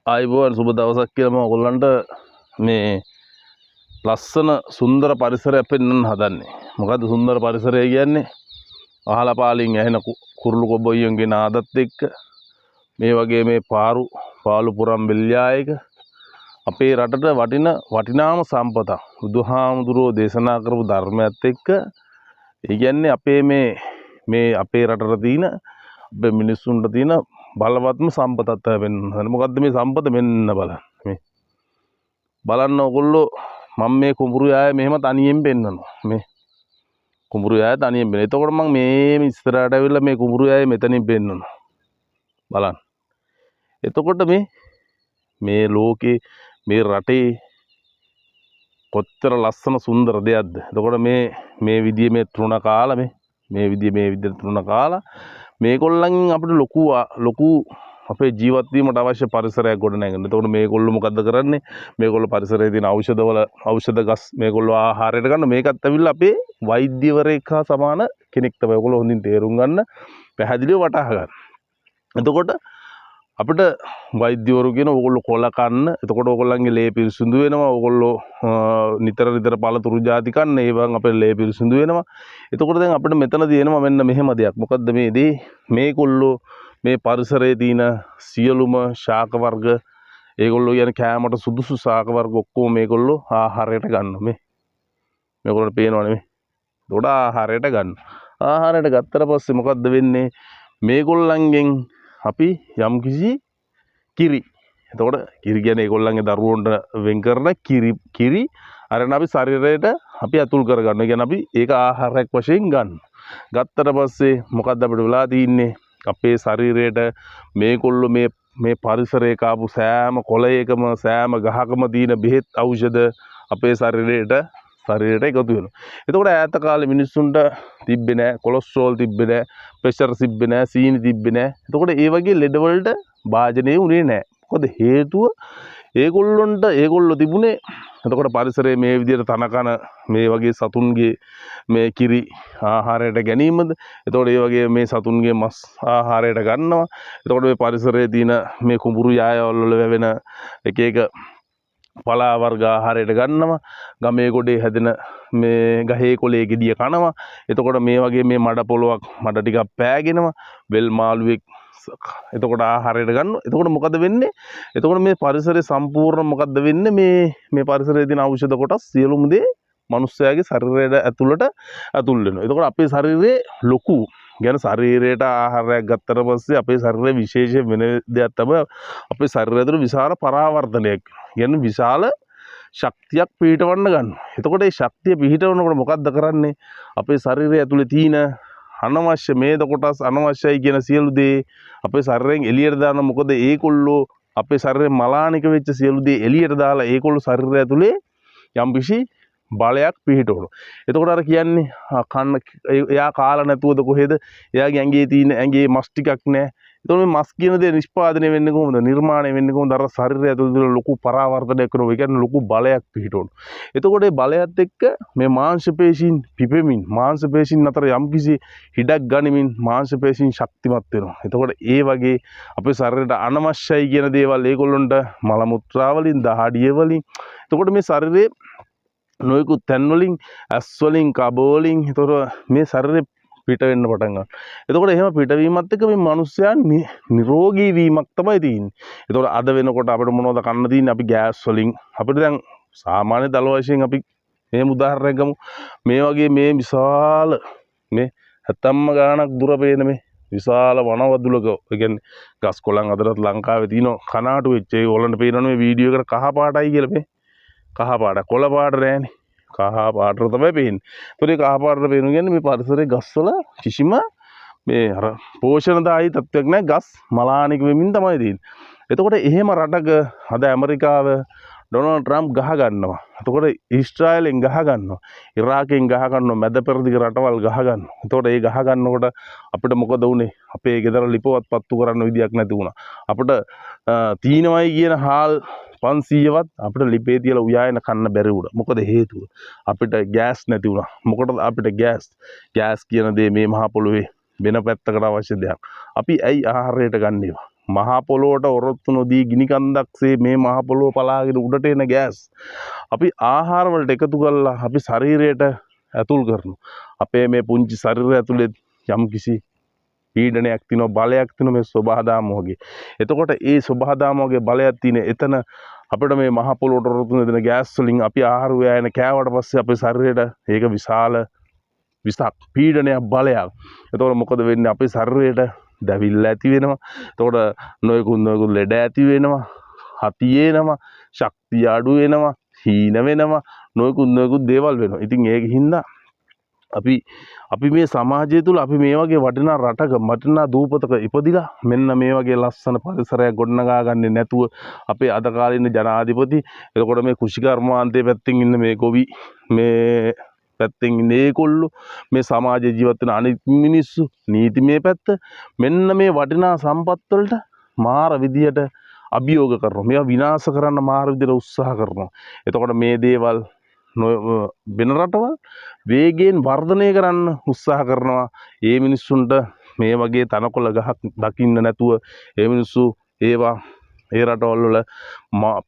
ආයිබෝවන් සුබ දවසක් කියලා මම ඔයගොල්ලන්ට මේ ලස්සන සුන්දර පරිසරයක් පෙන්වන්න හදන්නේ. මොකද්ද සුන්දර පරිසරය කියන්නේ? අහලා පාලින් ඇහෙන කුරුළු කොබොයියන්ගේ නාදත් එක්ක මේ වගේ මේ පාලු පුරම් බෙල්යායක අපේ රටට වටිනාම සම්පතක්. බුදුහාමුදුරුවෝ දේශනා කරපු ධර්මයත් එක්ක ඒ කියන්නේ අපේ මේ අපේ රටට තියෙන අපේ මිනිස්සුන්ට තියෙන බලවත්ම සම්පතක් තමයි වෙන්න. මොකද්ද මේ සම්පත? මෙන්න බලන්න. මේ බලන්න ඔයගොල්ලෝ මම මේ කුඹුරු යාය මෙහෙම තනියෙන් පෙන්නනවා. මේ කුඹුරු යාය තනියෙන් පෙන්නනවා. එතකොට මම මේ ඉස්සරහට ඇවිල්ලා මේ කුඹුරු යාය මෙතනින් පෙන්නනවා. බලන්න. එතකොට මේ ලෝකේ මේ රටේ කොච්චර ලස්සන සුන්දර දෙයක්ද. එතකොට මේ විදිහේ මේ තෘණ කාලා මේ විදිහේ තෘණ කාලා මේගොල්ලන්ගෙන් අපිට ලොකු අපේ ජීවත් වීමට අවශ්‍ය පරිසරයක් ගොඩ නැගෙනවා. එතකොට මේගොල්ලෝ මොකද්ද කරන්නේ? මේගොල්ලෝ පරිසරයේ තියෙන ඖෂධ ගස් මේගොල්ලෝ ආහාරයට ගන්න. මේකත් ඇවිල්ලා අපේ වෛද්‍යවරයෙක් හා සමාන කෙනෙක් තමයි. ඔයගොල්ලෝ හොඳින් තේරුම් ගන්න, පැහැදිලිව වටහා ගන්න. එතකොට අපිට වෛද්‍යවරු කියන ඕගොල්ලෝ කොළ කන්න. එතකොට ඕගොල්ලන්ගේ ලේ පිරිසිදු වෙනවා. ඕගොල්ලෝ නිතර පළතුරු ಜಾති කන්න. ඒවන් අපේ ලේ පිරිසිදු වෙනවා. එතකොට දැන් අපිට මෙතන තියෙනවා මෙන්න මෙහෙම දෙයක්. මොකද්ද මේ දේ? මේගොල්ලෝ මේ පරිසරයේ තියෙන සියලුම ශාක වර්ග ඒගොල්ලෝ කියන කෑමට සුදුසු ශාක වර්ග ඔක්කොම මේගොල්ලෝ ආහාරයට ගන්නවා. මේගොල්ලන්ට පේනවනේ මේ. ඒකට ආහාරයට ගන්නවා. ආහාරයට ගත්තට පස්සේ මොකද්ද වෙන්නේ? මේගොල්ලන්ගෙන් අපි යම්කිසි කිරි. එතකොට කිරි කියන්නේ ඒගොල්ලන්ගේ දරුවන්ට වෙන් කරන කිරි අරගෙන අපි ශරීරයට අපි අතුල් කරගන්නවා. ඒ කියන්නේ අපි ඒක ආහාරයක් වශයෙන් ගන්න. ගත්තට පස්සේ මොකද්ද අපිට වෙලා තියෙන්නේ? අපේ ශරීරයට මේගොල්ලෝ මේ පරිසරයේ කාපු සෑම කොළයකම සෑම ගහකම තියෙන බෙහෙත් ඖෂධ අපේ ශරීරයට එකතු වෙනවා. එතකොට ඈත කාලේ මිනිස්සුන්ට තිබ්බේ නැහැ කොලෙස්ටරෝල්, තිබ්බේ නැහැ ප්‍රෙෂර්, තිබ්බේ නැහැ සීනි, තිබ්බේ නැහැ. එතකොට ඒ වගේ ලෙඩ වලට භාජනය උනේ නැහැ. මොකද හේතුව ඒගොල්ලෝ තිබුණේ එතකොට පරිසරයේ මේ විදිහට තනකන මේ වගේ සතුන්ගේ මේ කිරි ආහාරයට ගැනීමද. එතකොට ඒ වගේ මේ සතුන්ගේ මස් ආහාරයට ගන්නවා. එතකොට මේ පරිසරයේ තියෙන මේ කුඹුරු යායවල වල වැවෙන එක පලා වර්ග ආහාරයට ගන්නවා. ගමේ ගොඩේ හැදෙන මේ ගහේ කොළේ ගෙඩිය කනවා. එතකොට මේ වගේ මේ මඩ පොලොක් මඩ ටිකක් පෑගෙනවා. වෙල් මාළුවෙක් එතකොට ආහාරයට ගන්නවා. එතකොට මොකද වෙන්නේ? එතකොට මේ පරිසරයේ සම්පූර්ණ මොකද්ද වෙන්නේ? මේ පරිසරයේ තියෙන ඖෂධ කොටස් සියලුම දේ මනුස්සයාගේ ශරීරයට ඇතුල් වෙනවා. එතකොට අපේ ශරීරයේ ලොකු ගැන ශරීරයට ආහාරයක් ගත්තට පස්සේ අපේ ශරීරයේ විශේෂ වෙන දෙයක් තමයි අපේ ශරීරය තුළ විශාල පරාවර්තනයක්. කියන්නේ විශාල ශක්තියක් පිහිටවන්න ගන්නවා. එතකොට මේ ශක්තිය පිහිටවනකොට මොකද්ද කරන්නේ? අපේ ශරීරය ඇතුලේ තියෙන අනවශ්‍ය මේද කොටස් අනවශ්‍යයි කියන සියලු දේ අපේ ශරීරයෙන් එළියට දාන. මොකද ඒකොල්ලෝ අපේ ශරීරේ මලානික වෙච්ච සියලු දේ එළියට දාලා ඒකොල්ලෝ ශරීරය ඇතුලේ යම්කිසි බලයක් පිහිටවනවා. එතකොට අර කියන්නේ කන්න එයා කාලා නැතුවද කොහෙද? එයාගේ ඇඟේ මස් ටිකක් නැහැ. එතකොට මේ මස් කියන දේ නිෂ්පාදනය වෙන්නේ කොහොමද? නිර්මාණය වෙන්නේ කොහොමද? අර ශරීරය ඇතුළේ ලොකු පරාවර්තනයක් කරනවා. ඒ කියන්නේ ලොකු බලයක් පිහිටවනවා. එතකොට මේ බලයත් එක්ක මේ මාංශ පේශීන් පිපෙමින් මාංශ පේශීන් අතර යම්කිසි හිඩක් ගනිමින් මාංශ පේශීන් ශක්තිමත් වෙනවා. එතකොට ඒ වගේ අපේ ශරීරයට අනවශ්‍යයි කියන දේවල් ඒගොල්ලොන්ට මල මුත්‍රා වලින් දහඩිය වලින් එතකොට මේ ශරීරයේ නොයෙකුත් තැන් වලින් ඇස් වලින් කබ වලින් එතකොට මේ ශරීරේ පිට වෙන්න පටන් ගන්නවා. එතකොට එහෙම පිටවීමත් එක්ක මේ මිනිස්යා නිරෝගී වීමක් තමයි තියෙන්නේ. එතකොට අද වෙනකොට අපිට මොනවද කන්න තියෙන්නේ? අපි ගෑස් වලින් අපිට දැන් සාමාන්‍ය දල වශයෙන් අපි මේ උදාහරණයක් ගමු. මේ වගේ මේ විශාල මේ 70 ගාණක් දුර පේන මේ විශාල වනවදුලක ඒ කියන්නේ ගස් කොළන් අතරත් ලංකාවේ තියෙන කනාටු වෙච්ච ඒ වලන්ට පේනවනේ මේ වීඩියෝ එකට කහ පාටයි කියලා මේ කහ පාට කොළ පාට නෑනේ. කහ පාට තමයි පේන්නේ. ඒතකොට කහ පාට පේනු කියන්නේ මේ පරිසරයේ ගස්වල කිසිම මේ අර පෝෂණදායී තත්ත්වයක් නැහැ. ගස් මලානික වෙමින් තමයි තියෙන්නේ. එතකොට එහෙම රටක අද ඇමරිකාව ඩොනල්ඩ් ට්‍රම්ප් ගහ ගන්නවා. එතකොට ඊශ්‍රායලෙන් ගහ ගන්නවා. ඉරාකෙන් ගහ ගන්නවා. මැද පෙරදිග රටවල් ගහ ගන්නවා. එතකොට ඒ ගහ ගන්නකොට අපිට මොකද වුනේ? අපේ ගෙදර ලිපවත් පත්තු කරන්න විදියක් නැති වුණා. අපිට තීනවයි කියන හාල් 500වත් අපිට ලිපේ තියලා උයාගෙන කන්න බැරි වුණා. මොකද හේතුව? අපිට ගෑස් නැති වුණා. මොකටද අපිට ගෑස් කියන දේ මේ මහ පොළොවේ වෙන පැත්තකට අවශ්‍ය දෙයක්. අපි ඇයි ආහාරයට ගන්න ඒවා? මහා පොළොවට ඔරොත්තු නොදී ගිනි කන්දක්සේ මේ මහා පොළොව පලාගෙන උඩට එන ගෑස් අපි ආහාර වලට එකතු කරලා අපි ශරීරයට ඇතුල් කරනවා. අපේ මේ පුංචි ශරීරය ඇතුලේ යම්කිසි පීඩනයක් තියෙනවා, බලයක් තියෙනවා මේ සබහාදාම වගේ. එතකොට ඒ සබහාදාම වගේ බලයක් තියෙන එතන අපිට මේ මහා පොළොවට ඔරොත්තු දෙන ගෑස් වලින් අපි ආහාර ව්‍යායන කෑවට පස්සේ අපේ ශරීරයට ඒක විශාල විසක් පීඩනයක් බලයක්. එතකොට මොකද වෙන්නේ? අපේ ශරීරයට දැවිල්ල ඇති වෙනවා. එතකොට නොයෙකුත් ලෙඩ ඇති වෙනවා, හති එනවා, ශක්තිය අඩු වෙනවා, හීන වෙනවා, නොයෙකුත් දේවල් වෙනවා. ඉතින් ඒක හින්දා අපි මේ සමාජය තුළ අපි මේ වගේ වටිනා රටක වටිනා දූපතක ඉපදිලා මෙන්න මේ වගේ ලස්සන පරිසරයක් ගොඩනගා ගන්නේ නැතුව අපේ අද කාලේ ඉන්න ජනාධිපති එතකොට මේ කුෂිකර්මාන්තයේ පැත්තෙන් ඉන්න මේ ගොවි මේ පැත්තෙන් ඉන්න ඒගොල්ලෝ මේ සමාජ ජීවත් වෙන අනිත් මිනිස්සු නීතිමය පැත්ත මෙන්න මේ වටිනා සම්පත් වලට මාර විදියට අභියෝග කරනවා. මේවා විනාශ කරන්න මාර විදියට උත්සාහ කරනවා. එතකොට මේ දේවල් වෙන රටවල් වේගයෙන් වර්ධනය කරන්න උත්සාහ කරනවා. ඒ මිනිස්සුන්ට මේ වගේ තනකොළ ගහක් දකින්න නැතුව ඒ මිනිස්සු ඒවා ඒ රටවල් වල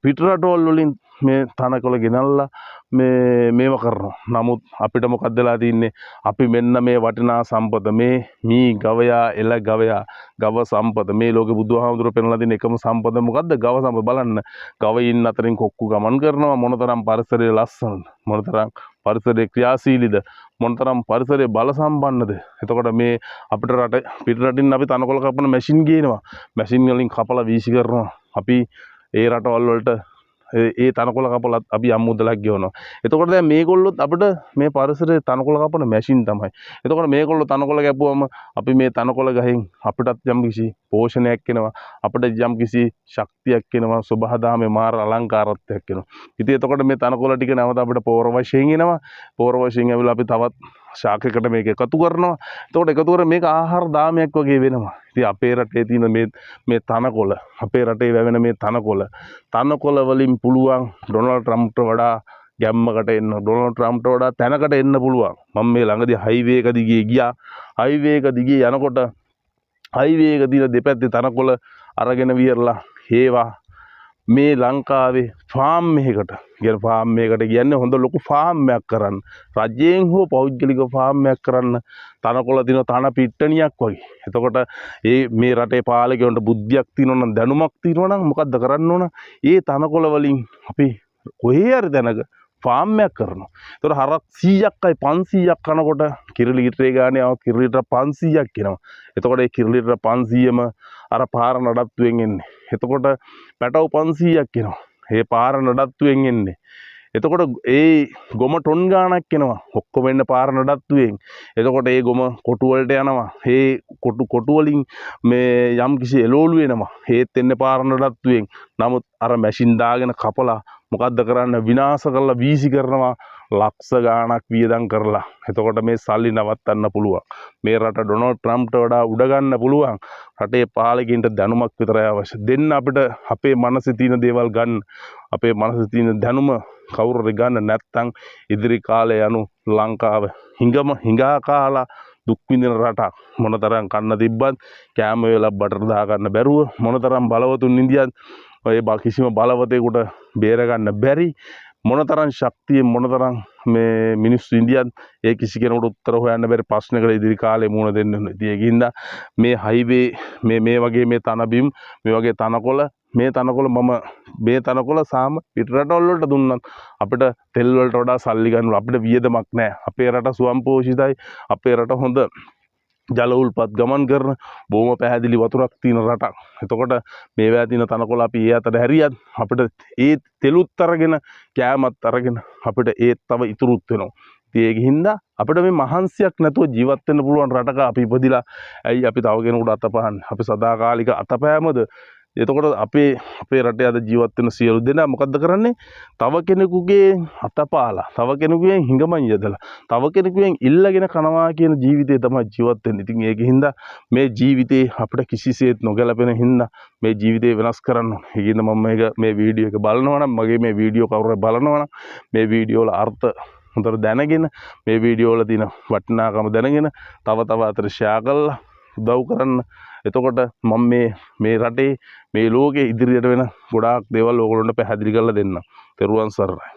පිට රටවල් වලින් මේ තනකොළ ගෙනල්ලා මේව කරනවා. නමුත් අපිට මොකක්ද වෙලා තින්නේ? අපි මෙන්න මේ වටිනා සම්පත මේ මී ගවයා එළ ගවයා ගව සම්පත මේ ලෝකෙ බුදුහාමුදුරුවෝ පෙන්වලා දෙන එකම සම්පත මොකද්ද? ගව සම්පත. බලන්න ගවයින් අතරින් කොක්කු ගමන් කරනවා. මොනතරම් පරිසරයේ ලස්සනද? මොනතරම් පරිසරයේ ක්‍රියාශීලීද? මොනතරම් පරිසරයේ බල සම්පන්නද? එතකොට මේ අපිට රට පිට රටින් අපි තනකොළ කපන මැෂින් ගේනවා. මැෂින් වලින් කපලා වීසි කරනවා. අපි ඒ රටවල් වලට ඒ තනකොළ කපලත් අපි යම් මුදලක් ගෙවනවා. එතකොට දැන් මේගොල්ලොත් අපිට මේ පරිසරයේ තනකොළ කපන මැෂින් තමයි. එතකොට මේගොල්ලෝ තනකොළ කැපුවම අපි මේ තනකොළ ගහෙන් අපිටත් යම් කිසි පෝෂණයක් එනවා. අපිට යම් කිසි ශක්තියක් එනවා. සබහාදාමේ මාර අලංකාරත්වයක් එනවා. ඉතින් එතකොට මේ තනකොළ ටික නැවත අපිට පෝර වශයෙන් එනවා. පෝර වශයෙන් ඇවිල්ලා අපි තවත් ශාකයකට මේක එකතු කරනවා. එතකොට එකතු කර මේක ආහාර දාමයක් වගේ වෙනවා. ඉතින් අපේ රටේ තියෙන මේ තනකොළ අපේ රටේ වැවෙන මේ තනකොළ වලින් පුළුවන් ඩොනල්ඩ් ට්‍රම්ප්ට වඩා ගැම්මකට එන්න, ඩොනල්ඩ් ට්‍රම්ප්ට වඩා තැනකට එන්න පුළුවන්. මම මේ ළඟදී හයිවේ එක දිගේ ගියා. හයිවේ එක දිගේ යනකොට හයිවේ එක දින දෙපැත්තේ තනකොළ අරගෙන වියරලා ඒවා මේ ලංකාවේ ෆාම් එකකට කියන්නේ හොඳ ලොකු ෆාම් එකක් කරන්න. රජයෙන් හෝ පෞද්ගලික ෆාම් එකක් කරන්න තනකොළ දින තන පිට්ටනියක් වගේ. එතකොට මේ රටේ පාලකයන්ට බුද්ධියක් තියෙනවා නම් දැනුමක් තියෙනවා නම් මොකද්ද කරන්න ඕන? ඒ තනකොළ වලින් අපි කොහේ හරි තැනක ෆාම් එකක් කරනවා. එතකොට හරක් 100ක්යි 500ක් කනකොට කිරි ලීටරේ ගානේ ආව කිරි ලීටර 500ක් එනවා. එතකොට ඒ කිරි ලීටර 500ම අර පාර නඩත්තුවෙන් එන්නේ. එතකොට පැටව 500ක් එනවා. ඒ පාර නඩත්තුවෙන් එන්නේ. එතකොට ඒ ගොම ටොන් ගාණක් එනවා. ඔක්කොම එන්න පාර නඩත්තුවෙන්. එතකොට ඒ ගොම කොටු වලට යනවා. ඒ කොටු වලින් මේ යම් කිසි එළවලු වෙනවා. ඒත් එන්නේ පාර නඩත්තුවෙන්. නමුත් අර මැෂින් දාගෙන කපලා මොකද්ද කරන්න? විනාශ කරලා වීසි කරනවා. ලක්ෂ ගාණක් වියදම් කරලා. එතකොට මේ සල්ලි නවත්තන්න පුළුවන්. මේ රට ඩොනල්ඩ් ට්‍රම්ප්ට වඩා උඩ ගන්න පුළුවන්. රටේ පාලකයින්ට දැනුමක් විතරයි අවශ්‍ය. දෙන්න අපිට අපේ මනසේ තියෙන දේවල් ගන්න. අපේ මනසේ තියෙන දැනුම කවුරුරි ගන්න නැත්නම් ඉදිරි කාලේ යනු ලංකාව හිඟා කාලා දුක් විඳින රටක්. මොනතරම් කන්න තිබ්බත් කෑම වේලක් බටර් දා ගන්න බැරුව මොනතරම් බලවතුන් ඉන්දියන් ඔය කිසිම බලවතෙකුට බේර ගන්න බැරි මොනතරම් ශක්තියෙන් මොනතරම් මේ මිනිස්සු ඉන්දියන් ඒ කිසි කෙනෙකුට උත්තර හොයන්න බැරි ප්‍රශ්නකට ඉදිරි කාලේ මුහුණ දෙන්න ඕනේ. ඉතින් ඒකින්ද මේ හයිවේ මේ වගේ මේ තනබිම් මේ වගේ තනකොළ මේ තනකොළ සාම පිට රටවල් වලට දුන්නත් අපිට තෙල් වලට වඩා සල්ලි ගන්නවා. අපිට වියදමක් නැහැ. අපේ රට ස්වයංපෝෂිතයි. අපේ රට හොඳ ජල උල්පත් ගමන් කරන බොහොම පැහැදිලි වතුරක් තියෙන රටක්. එතකොට මේවා තියෙන තනකොළ අපි ඒ අතර හැරියත් අපිට ඒ තෙලුත් අරගෙන කෑමත් අරගෙන අපිට ඒත් තව ඉතුරුත් වෙනවා. ඉතින් ඒකින්ද අපිට මේ මහන්සියක් නැතුව ජීවත් වෙන්න පුළුවන් රටක අපි ඉපදිලා ඇයි අපි තව කෙනෙකුට අතපහන්නේ? අපි සදාකාලික අතපෑමද? එතකොට අපේ රටේ අද ජීවත් වෙන සියලු දෙනා මොකද්ද කරන්නේ? තව කෙනෙකුගේ අතපාලා, තව කෙනෙකුගෙන් හිඟමන් යදලා, තව කෙනෙකුගෙන් ඉල්ලගෙන කනවා කියන ජීවිතේ තමයි ජීවත් වෙන්නේ. ඉතින් ඒකින්ද මේ ජීවිතේ අපිට කිසිසේත් නොගැලපෙන හින්දා මේ ජීවිතේ වෙනස් කරන්න ඕනේ. ඒකින්ද මම මේ වීඩියෝ එක බලනවා නම් මගේ මේ වීඩියෝ කවුරුහරි බලනවා නම් මේ වීඩියෝ වල අර්ථ හොඳට දැනගෙන මේ වීඩියෝ වල තියෙන වටිනාකම දැනගෙන තව අතර ෂෙයා කරලා උදව් කරන්න. එතකොට මම මේ රටේ මේ ලෝකේ ඉදිරියට වෙන ගොඩාක් දේවල් ඕගොල්ලන්ට පැහැදිලි කරලා දෙන්නම්. තෙරුවන් සරණයි.